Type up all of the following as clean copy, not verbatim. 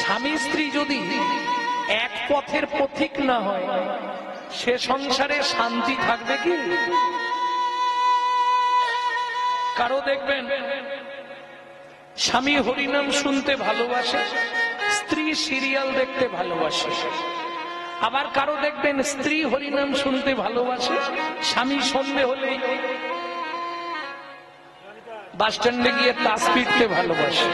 স্বামী স্ত্রী যদি এক পথের পথিক না হয় সে সংসারে শান্তি থাকবে কি? কারো দেখবেন স্বামী হরিনাম শুনতে ভালোবাসে, স্ত্রী সিরিয়াল দেখতে ভালোবাসে। আবার কারো দেখবেন স্ত্রী হরিনাম শুনতে ভালোবাসে, স্বামী সন্ধে হলেই বাস স্ট্যান্ডে গিয়ে তাস পিটতে ভালোবাসে।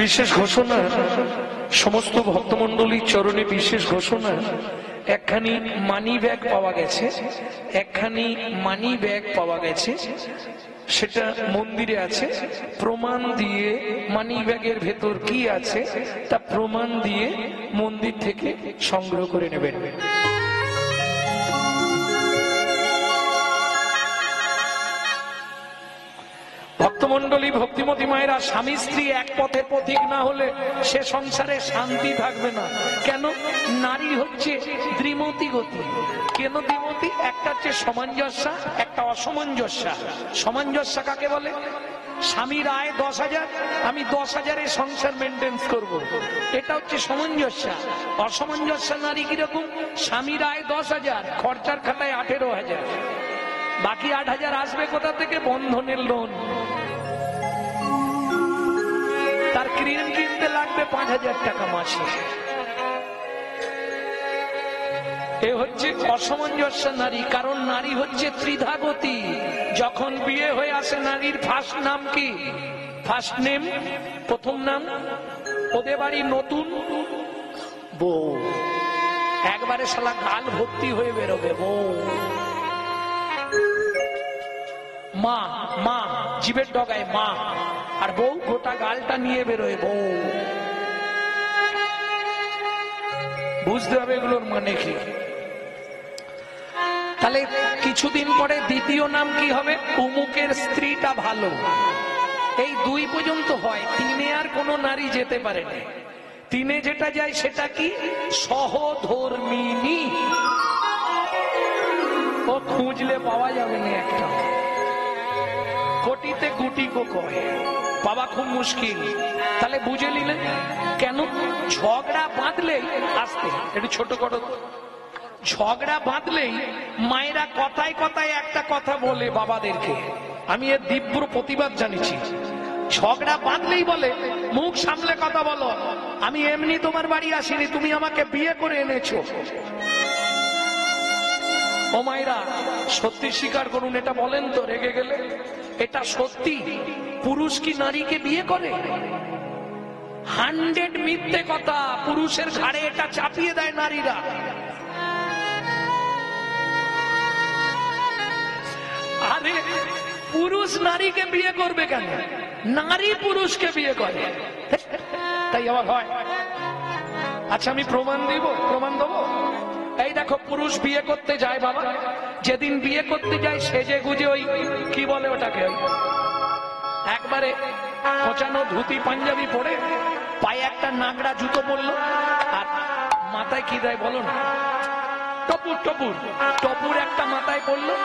বিশেষ ঘোষণা, সমস্ত ভক্তমন্ডলীর চরণে বিশেষ ঘোষণা। একখানি মানি ব্যাগ পাওয়া গেছে, একখানি মানি ব্যাগ পাওয়া গেছে, সেটা মন্দিরে আছে। প্রমাণ দিয়ে মানি ব্যাগের ভেতর কি আছে তা প্রমাণ দিয়ে মন্দির থেকে সংগ্রহ করে নেবেন। ভক্তমন্ডলী, ভক্তিমতী মায়েরা, স্বামী স্ত্রী এক পথের পথিক না হলে সে সংসারে শান্তি থাকবে না। কেন? নারী হচ্ছে দ্বিমতী গতি। কেন দ্বিমতী? একটা হচ্ছে সামঞ্জস্য, একটা অসামঞ্জস্য। সামঞ্জস্য কাকে বলে? স্বামীর আয় 10,000, আমি 10,000-এ সংসার মেনটেন্স করব, এটা হচ্ছে সামঞ্জস্য। অসামঞ্জস্য নারী কিরকম? স্বামীর আয় 10,000, খরচার খাতায় 18,000, বাকি 8,000 আসবে কোথা থেকে? বন্ধনের লোন। তার ক্রিম কিনতে লাগবে 5,000 টাকা মাসে। এ হচ্ছে অসামঞ্জস্য নারী। কারণ নারী হচ্ছে ত্রিধাগতি। যখন বিয়ে হয়ে আসে নারীর ফার্স্ট নাম কি? ফার্স্ট নেম, প্রথম নাম। ওদের বাড়ি নতুন বউ, একবারে শালা গাল ভর্তি হয়ে বেরোবে বউ। মা, মা জিভের ডগায় মা, আর বউ গোটা গালটা নিয়ে বেরোয় বউ। বুঝতে হবে এগুলোর মানে কি। তাহলে কিছুদিন পরে দ্বিতীয় নাম কি হবে? উমুকের স্ত্রীটা ভালো। এই 2 পর্যন্ত হয়, 3-এ আর কোন নারী যেতে পারে না। 3-এ যেটা যায় সেটা কি? সহধর্মিনী। ও খুঁজলে পাওয়া যাবে না একটা, কোটিতে গুটি কো কয়, পাওয়া খুব মুশকিল। তাহলে বুঝে নিলেন কেন ঝগড়া বাঁধলেই, আসতে একটু ছোট করো, ঝগড়া বাঁধলেই মায়েরা কথায় কথায় একটা কথা বলে বাবাদেরকে। আমি এর তীব্র প্রতিবাদ জানিয়েছি। ঝগড়া বাঁধলেই বলে, মুখ সামলে কথা বলো, আমি এমনি তোমার বাড়ি আসিনি, তুমি আমাকে বিয়ে করে এনেছো। ও মায়েরা, সত্যি স্বীকার করুন, এটা বলেন তো রেগে গেলে। এটা সত্যি। পুরুষ কি নারীকে বিয়ে করে? 100 মিথ্যে কথা পুরুষের ঘাড়ে এটা চাপিয়ে দেয় নারীরা। আরে পুরুষ নারীকে বিয়ে করবে কেন? নারী পুরুষকে বিয়ে করে, তাই আবার হয়। আচ্ছা আমি প্রমাণ দিব, প্রমাণ দেবো। এই দেখো, পুরুষ বিয়ে করতে যায় বাবা, যেদিন বিয়ে করতে যায় সেজে গুজে ওই কি বলে ওটাকে, একবারে কোচানো ধুতি পাঞ্জাবি পরে, পায়ে একটা নাগড়া জুতো পরলো, আর মাথায় কি দেয় বলো না? টপুর, টপুর, টপুর একটা মাথায় পড়লো।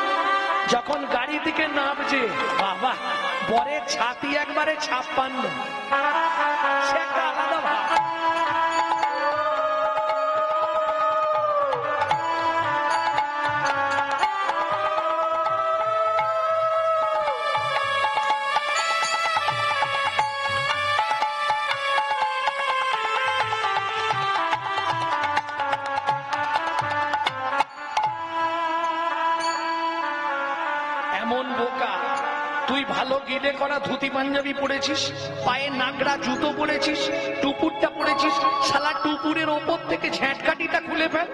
যখন গাড়ি থেকে নামছে, বাবা বরের ছাতি একবারে 56, সেটা আলাদা ভাব। তুই ভালো গিলে করা ধুতি পাঞ্জাবি পরেছিস, পায়ে নাগড়া জুতো পরেছিস, টুপুরটা পরেছিস, শালা টুপুরের ওপর থেকে ঝ্যাঁটকাটিটা খুলে ফেল,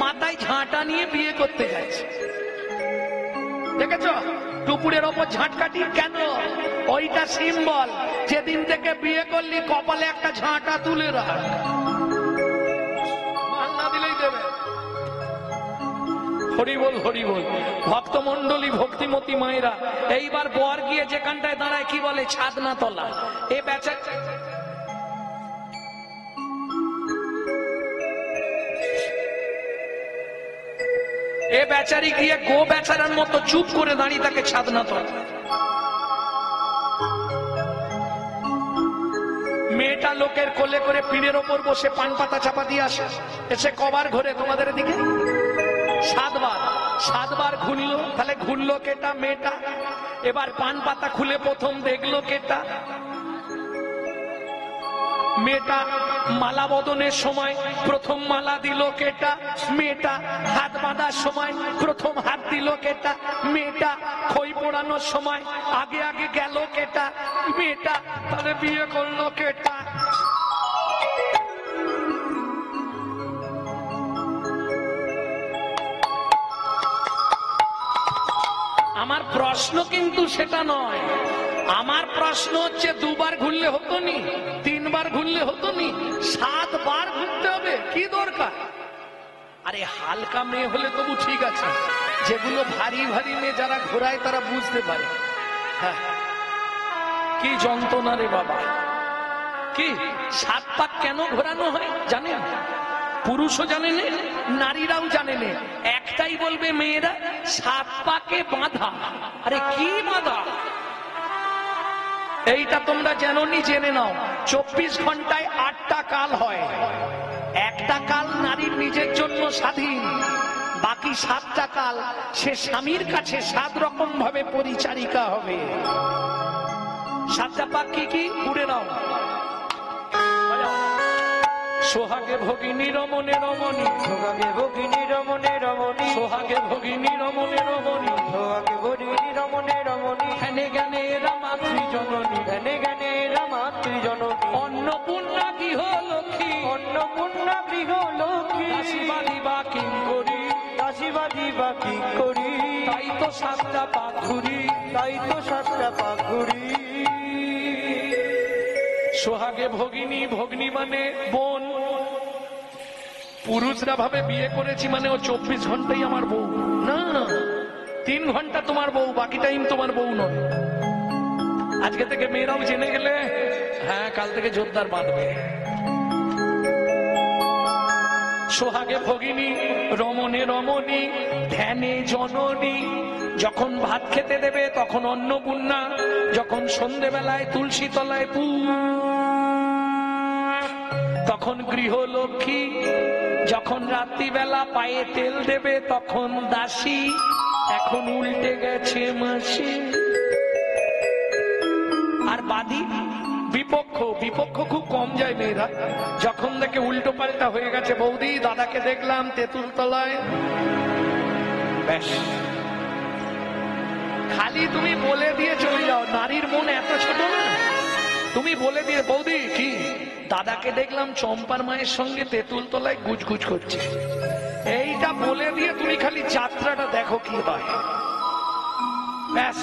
মাথায় ঝাঁটা নিয়ে বিয়ে করতে যাচ্ছে। দেখেছ টুপুরের ওপর ঝাঁটকাটি কেন? ওইটা সিম্বল, যেদিন থেকে বিয়ে করলি কপালে একটা ঝাঁটা তুলে রাখ, না দিলেই দেবে। হরি বল, হরি বল। ভক্তমন্ডলী, ভক্তিমতী মায়েরা, এইবার বর গিয়ে যেখানটায় দাঁড়ায় কি বলে? ছাদনা তলা। এ বেচা এ বেচারি গিয়ে গো বেচারার মতো চুপ করে দাঁড়িয়ে তাকে ছাদনা তো। মেয়েটা লোকের কোলে করে পিঠের ওপর বসে পান পাতা চাপা দিয়ে আসে, এসে কবার ঘরে তোমাদের দিকে 7 বার ঘুরলো। তাহলে ঘুরলো কেটা? মেয়েটা। এবার পান পাতা খুলে প্রথম দেখলো কেটা? মেয়েটা। মালা বদনের সময় প্রথম মালা দিল কেটা? মেয়েটা। হাত বাঁধার সময় প্রথম হাত দিল কেটা? মেয়েটা। খই পোড়ানোর সময় আগে আগে গেল কেটা? মেয়েটা। তাহলে বিয়ে করলো কেটা? আমার প্রশ্ন কিন্তু সেটা নয়। আমার প্রশ্ন হচ্ছে 2 বার ঘুরলে হতো নি? 3 বার ঘুরলে হতো নি? 7 বার ঘুরতে হবে? কি দরকার? আরে হালকা মেয়ে হলে তবু ঠিক আছে, যেগুলো ভারী ভারী মেয়ে যারা ঘোরায় তারা বুঝতে পারে। হ্যাঁ, কি যন্ত্রণা রে বাবা। কি 7 পাক কেন ঘোরানো হয় জানেন? পুরুষও জানে না, নারীরাও জানে না। একটাই বলবে মেয়েরা, 7 পাকে বাঁধা। আরে কি বাঁধা? এইটা তোমরা জানোনি, জেনে নাও। 24 ঘন্টায় 8টা কাল হয়। একটা কাল নারীর নিজের জন্য স্বাধীন, বাকি 7টা কাল সে স্বামীর কাছে 7 রকম ভাবে পরিচারিকা হবে। 7টা পাক কি কি? ঘুরে নাও। সোহাগে ভগিনী রমণে রমণী, সোহাগে ভগিনী রমণে রমণী, সোহাগে ভগিনী রমণে রমণী, সোহাগে ভগিনী রমণে রমণী, ধ্যানে জ্ঞানে এরা মাতৃজননী, ধ্যানে জ্ঞানে এরা মাতৃজননী, অন্নপূর্ণা গৃহ লক্ষ্মী, অন্নপূর্ণা গৃহ লক্ষ্মী, দাসীবাদী বা কিঙ্করী, দাসীবাদী বা কিঙ্করী, তাই তো 7টা পাক ঘুরি, তাই তো 7টা পাক ঘুরি। সোহাগে ভগিনী, ভগ্নী মানে বোন। পুরুষরা ভাবে বিয়ে করেছি মানে ও 24 ঘন্টাই আমার বউ। না, 3 ঘন্টা তোমার বউ, বাকি টাইম তোমার বউ নয়। আজকে থেকে মেয়েরাও জেনে গেলে, হ্যাঁ কাল থেকে জোরদার বাঁধবে। সোহাগে ভগিনী রমণে রমণী, ধ্যানে জননী। যখন ভাত খেতে দেবে তখন অন্নপূর্ণা, যখন সন্ধেবেলায় তুলসী তলায় তখন গৃহলক্ষ্মী, যখন রাত্রিবেলা পায়ে তেল দেবে তখন দাসী। এখন উল্টে গেছে মাসি। আর বাদী বিপক্ষ, বিপক্ষ খুব কম যায় মেয়েরা। যখন দেখে উল্টো পাল্টা হয়ে গেছে, বৌদি দাদাকে দেখলাম তেঁতুল তলায়, ব্যাস খালি তুমি বলে দিয়ে চলে যাও। নারীর মন এত ছোট না, তুমি বলে দিয়ে, বৌদি কি দাদাকে দেখলাম চম্পার মায়ের সঙ্গে তেঁতুল তলায় গুজগুজ করছে, এইটা বলে দিয়ে তুমি খালি যাত্রাটা দেখো কি হয়, ব্যাস।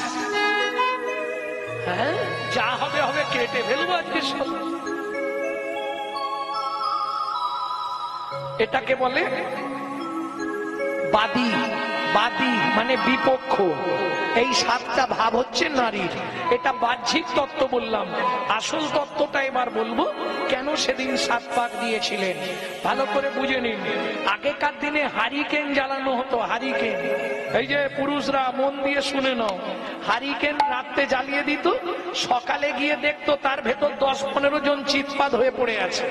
হ্যাঁ, যা হবে হবে, কেটে ফেলবো আজকে সব। এটাকে বলে বাদী। বাদী মানে বিপক্ষ। এই 7টা ভাব হচ্ছে নারীর। এটা বাহ্যিক তত্ত্ব বললাম, আসল তত্ত্বটা এবার বলবো। কেন সেদিন 7 পাক দিয়েছিলেন ভালো করে বুঝে নিন। আগেকার দিনে হারিকেন জ্বালানো হতো, হারিকেন। এই যে পুরুষরা মন দিয়ে শুনে নাও, হারিকেন রাত্রে জ্বালিয়ে দিত, সকালে গিয়ে দেখতো তার ভেতর 10-15 জন চিৎপাত হয়ে পড়ে আছে।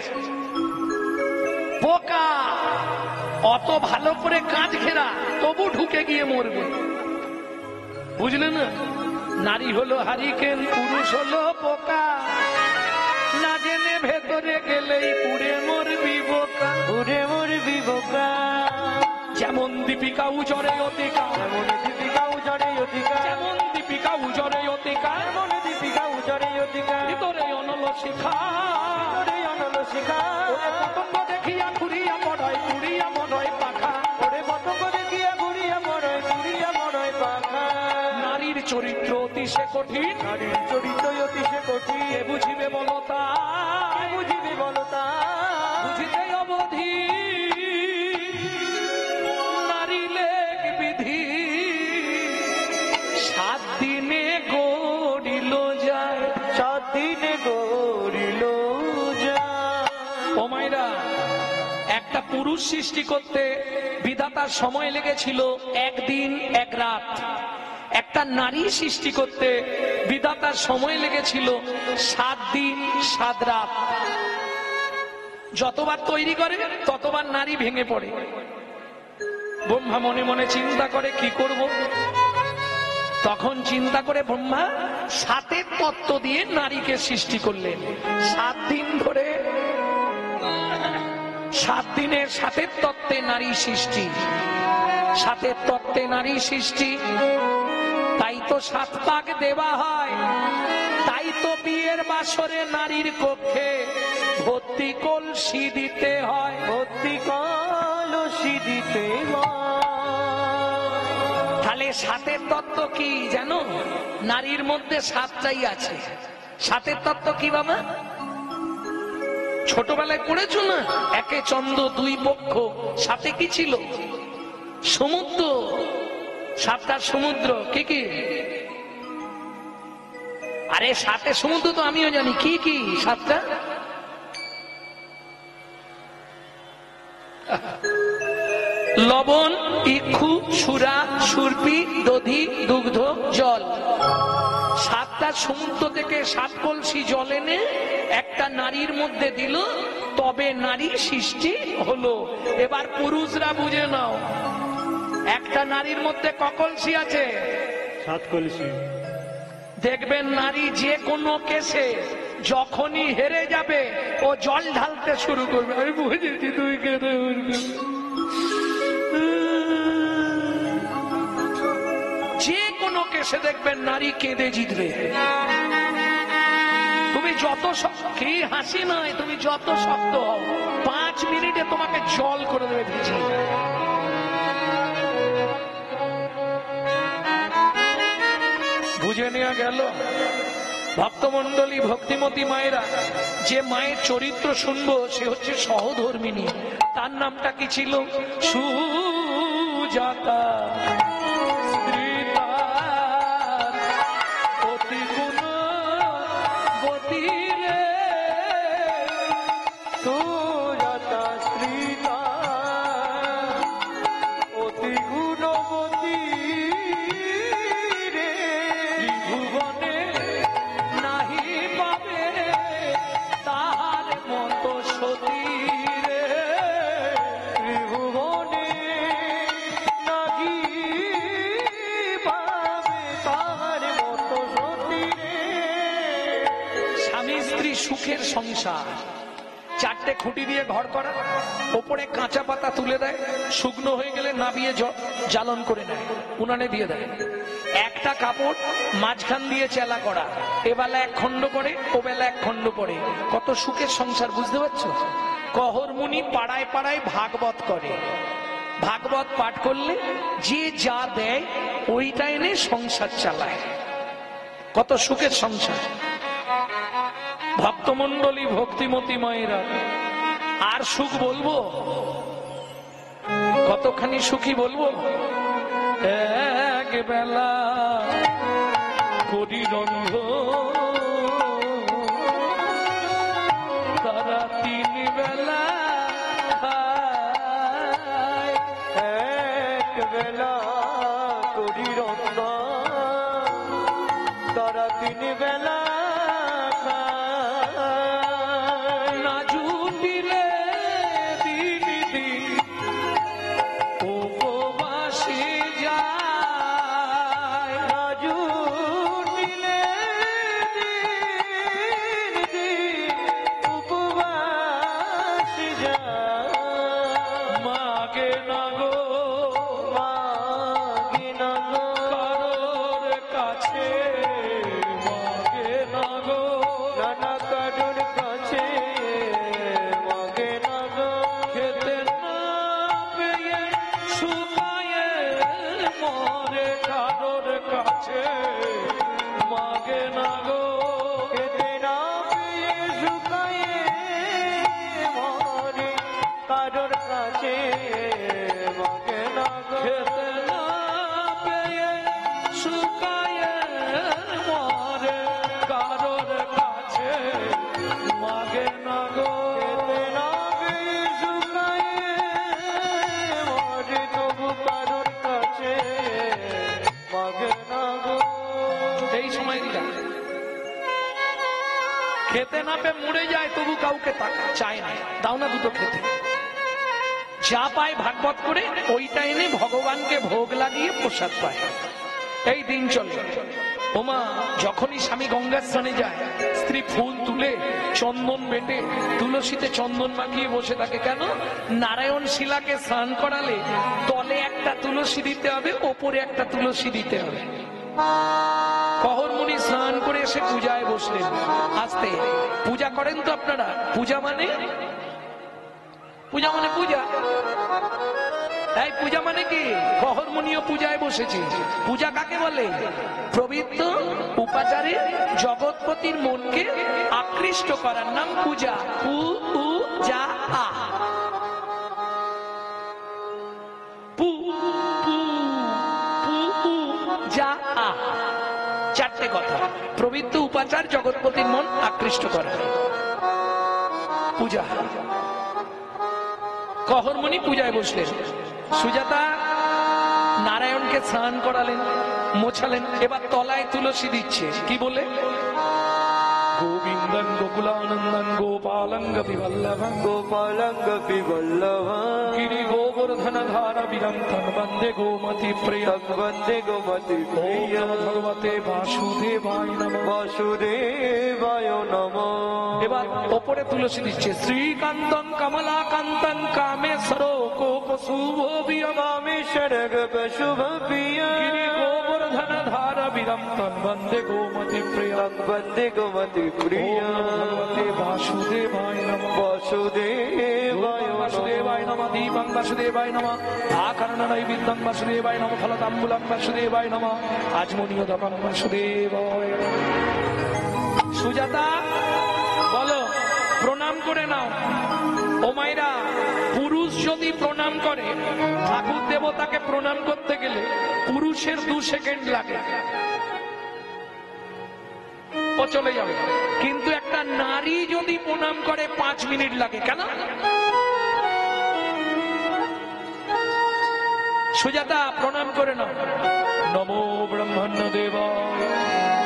পোকা অত ভালো করে কাঁচ ঘেরা, তবু ঢুকে গিয়ে মরবে। বুঝলে না? নারী হলো হারিকেন, পুরুষ হলো পোকা। না জেনে ভেতরে গেলেই পুড়ে মরবি বোকা, পুড়ে মরবি বোকা। যেমন দীপিকা উজরে অতিকা, যেমন দীপিকা উজরে অতিকা, যেমন দীপিকা উজরে অতিকা, যেমন দীপিকা উজরে অতিকা, ভিতরে অনল শিখা, ভিতরে অনল শিখা। পতঙ্গ দেখিয়া ঘুরিয়া মরয়, ঘুরিয়া মরয় পাখা। ওরে পতঙ্গ দেখিয়া ঘুরিয়া মরয়, ঘুরিয়া মরয় পাখা। নারীর চরিত্র অতি সে কঠিন, নারীর চরিত্র অতি সে কঠিন। কে বুঝিবে বলো তা, কে বুঝিবে বলো তা, বুঝিতে অবধি। নারী লেখ বিধি 7 দিনে গড়িল যায়, 7 দিনে গড়িল যায়। ও মাইরা, একটা পুরুষ সৃষ্টি করতে বিধাতার সময় লেগেছিল একদিন এক রাত, একটা নারী সৃষ্টি করতে বিধাতার সময় লেগেছিল 7 দিন 7 রাত। যতবার তৈরি করে ততবার নারী ভেঙে পড়ে। ব্রহ্মা মনে মনে চিন্তা করে কি করব। তখন চিন্তা করে ব্রহ্মা 7 তত্ত্ব দিয়ে নারীকে সৃষ্টি করলেন। 7 দিন ধরে 7 দিনের 7 তত্ত্বে নারী সৃষ্টি, 7 তত্ত্বে নারী সৃষ্টি। তাই তো 7 পাক দেওয়া হয়, তাই তো বিয়ের বাসরে নারীর কক্ষে ভর্তি কলসি দিতে হয়, ভর্তি কলসি দিতে হয়। তাহলে 7 তত্ত্ব কি জানো? নারীর মধ্যে 7টাই আছে। 7 তত্ত্ব কি বাবা? ছোটবেলায় পড়েছো না? একে চন্দ্র, 2 পক্ষ, 7 কি ছিল? সমুদ্র, 7টা সমুদ্র। কি কি? আরে 7 সমুদ্র তো আমিও জানি। কি কি 7টা? লবণ, ইক্ষু, সুরা, সুরপি, দধি, দুগ্ধ, জল। 7টা সমুদ্র থেকে 7 কলসি জল এনে একটা নারীর মধ্যে দিল, তবে নারী সৃষ্টি হলো। এবার পুরুষরা বুঝে নাও, একটা নারীর মধ্যে ক কলসি আছে? 7 কলসি। দেখবেন নারী যে কোনো কেসে যখনই হেরে যাবে ও জল ঢালতে শুরু করবে। আমি বুঝেছি তুই কেঁদে উঠবি। যে কোনো কেসে দেখবেন নারী কেঁদে জিতবে। তুমি যত কি হাসি নয়, তুমি যত শক্ত হও, 5 মিনিটে তোমাকে জল করে দেবে ভিজিয়ে। বুঝে নেওয়া গেল? ভক্তমন্ডলী, ভক্তিমতী মায়েরা, যে মায়ের চরিত্র শুনবো সে হচ্ছে সহধর্মিণী। তার নামটা কি ছিল? সুজাতা। স্ত্রী তার অতি গুণবতী রে, সুজাতা স্ত্রী তার অতি গুণবতী রে। ত্রিভুবনে নাহি পাবে তাহার মতো সতী রে। ত্রিভুবনে নাহি পাবে তাহার মতো সতী রে। স্বামী স্ত্রী সুখের সংসার, 4টে খুঁটি দিয়ে ঘর করা, ওপরে কাঁচা পাতা তুলে দেয়, শুকনো হয়ে গেলে নাবিয়ে জ্বালন করে নেয়, উনানে দিয়ে দেয়। একটা কাপড় মাঝখান দিয়ে চেলা করা, এবেলা 1 খণ্ড পড়ে, ও বেলা 1 খণ্ড পড়ে। কত সুখের সংসার, বুঝতে পারছো? কহরমুনি পাড়ায় পাড়ায় ভাগবত করে, ভাগবত পাঠ করলে যে যা দেয় ওইটা এনে সংসার চালায়। কত সুখের সংসার। ভক্তমন্ডলী, ভক্তিমতী মায়েরা, আর সুখ বলবো? কতখানি সুখী বলবো? এক বেলা করি রন্ধ, তারা 3 বেলা খায়। এক বেলা করি রন্ধন, তারা 3 বেলা খায়। না জুটিলে দিন দিন উপবাসে যায়। না জুটিলে দিন দিন উপবাস যায়। মাগে না গো, মাগে না গো, কারোর কাছে মাগে না গো। নানা কারোর কাছে মাগে না গো। খেতে না পেয়ে শুকায়ে মরে, কারোর কাছে মাগে না গো। খেতে না পেয়ে শুকায়ে মরে, কারোর কাছে মাগে না গো। খেতে না পেয়ে শুকায়ে মরে, কারোর কাছে মাগে না গো। খেতে না পেয়ে শুকায়ে সময় দিলাম, খেতে না পেয়ে মরে যায় তবু কাউকে চায় না, দাও না দুটো খেতে। যা পায় ভাগবত করে ওইটা এনে ভগবানকে ভোগ লাগিয়ে প্রসাদ পায়। এই দিন চলে। ওমা যখনই স্বামী গঙ্গা স্নানে যায়, স্ত্রী ফুল তুলে চন্দন বেটে তুলসীতে চন্দন মাখিয়ে বসে থাকে। কেন? নারায়ণ শিলাকে স্নান করালে তলে একটা তুলসী দিতে হবে, ওপরে একটা তুলসী দিতে হবে। কহর মুনি স্নান করে এসে পূজায় বসলেন। আস্তে পূজা করেন তো আপনারা? পূজা মানে পূজা। তাই পূজা মানে কি? কহর মুনিও পূজায় বসেছে। পূজা কাকে বলে? পবিত্র উপাচারে জগৎপতির মনকে আকৃষ্ট করার নাম পূজা। পূজা চারটে কথা। পবিত্র উপাচার জগৎপতির মন আকৃষ্ট করা, পূজা। কহরমণি পূজায় বসলেন। সুজাতা নারায়ণকে স্নান করালেন, মোছালেন, এবার তলায় তুলসী দিচ্ছে। কি বলে? গোবিন্দং গোকুলানন্দং গোপালং গোপীবল্লভং গোপালং গোপীবল্লভং গিরি গোবর্ধন ধারা বিরন্তং বন্দে গোমতি প্রিয়ং বন্দে গোমতি প্রিয়ং ভগবতে বাসুদেবায় নমঃ বাসুদেবায় নমঃ। এবার ওপরে তুলসী দিচ্ছে। শ্রীকান্তং কমলাকান্তং কামেশ্বর কামেশ্বর শুভ প্রিয় গিরি গোবর্ধন ধারা বিরন্তং বন্দে গোমতি প্রিয়ং বন্দে গোমতি প্রিয় ভগবতে বাসুদেবায় নমঃ বাসুদেবায় নমঃ দীপং বাসুদেবায় নমঃ আকারণ নৈবেদ্যং বাসুদেবায় নমঃ ফলতাম্বুলং বাসুদেবায় নমঃ আজমনীয়দকং বাসুদেবায়। সুজাতা বলো, প্রণাম করে নাও। ও মায়েরা, পুরুষ যদি প্রণাম করে, ঠাকুর দেবতাকে প্রণাম করতে গেলে পুরুষের 2 সেকেন্ড লাগে, ও চলে যাবে। কিন্তু একটা নারী যদি প্রণাম করে 5 মিনিট লাগে। কেন? সুজাতা প্রণাম করে নাও। নমো ব্রহ্মণ্য দেবায়